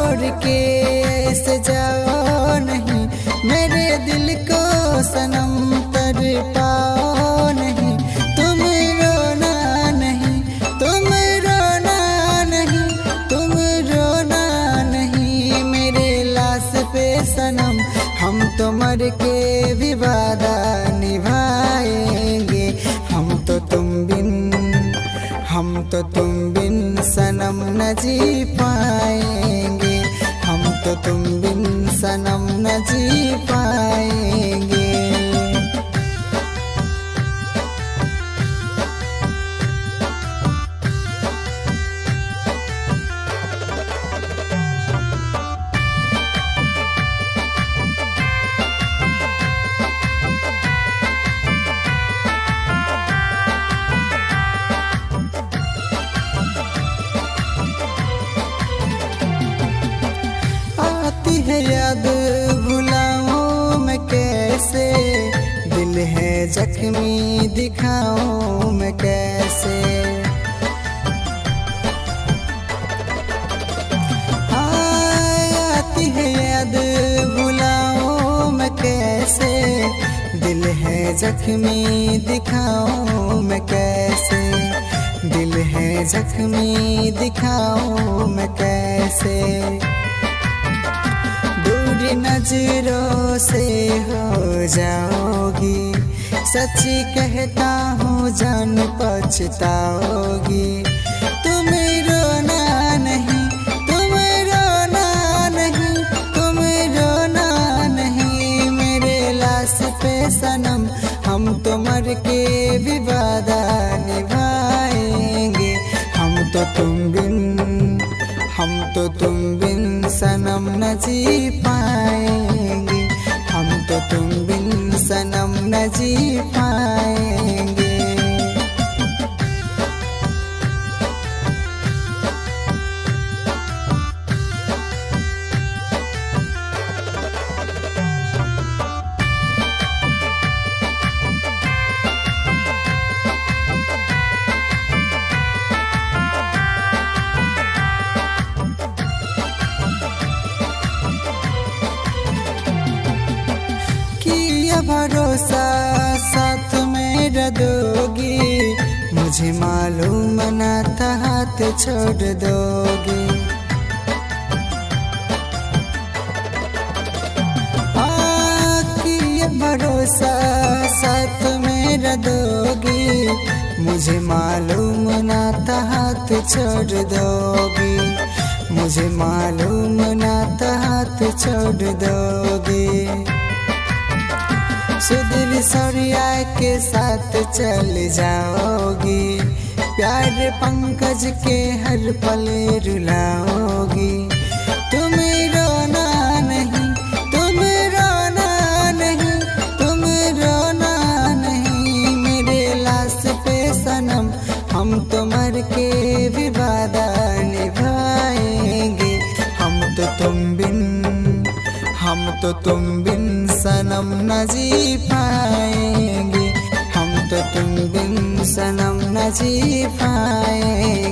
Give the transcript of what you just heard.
छोड़ के ऐसे जाओ नहीं, मेरे दिल को सनम तड़पाओ नहीं। तुम रोना नहीं, तुम रोना नहीं, तुम रोना नहीं मेरे लाश पे सनम। हम तो मर के भी वादा निभाएंगे। हम तो तुम बिन सनम न जी पाएंगे। हम तो तुम बिन सनम न जी पाएंगे। है याद भुलाऊं मैं कैसे, दिल है जख्मी दिखाऊं मैं कैसे। आती है याद भुलाऊं मैं कैसे, दिल है जख्मी दिखाऊं मैं कैसे। दिल है जख्मी दिखाऊं मैं कैसे। दूरी नजरों से हो जाओगी, सच्ची कहता हूँ जान पछताओगी। तुम रोना नहीं, तुम रोना नहीं, तुम रोना नहीं मेरे लाश पे सनम। हम तो मर के भी वादा निभाएंगे। हम तो तुम बिन सनम न जी पाएंगे। हम तो तुम बिन सनम न जी पाएंगे। भरोसा साथ में दोगी, मुझे मालूम न था हाथ छोड़ दोगी। ये भरोसा साथ में दोगी, मुझे मालूम न था हाथ छोड़ दोगी। मुझे मालूम न था हाथ छोड़ दोगी। सुधीर सौरिया के साथ चल जाओगी, प्यार पंकज के हर पल रुलाओगी। तुम रोना नहीं, तुम रोना नहीं, तुम रोना नहीं मेरे लाश पे सनम। हम तो मर के भी वादा निभाएंगे। हम तो तुम बिन सनम न जी पाएंगे। हम तो तुम बिन सनम न जी पाएंगे।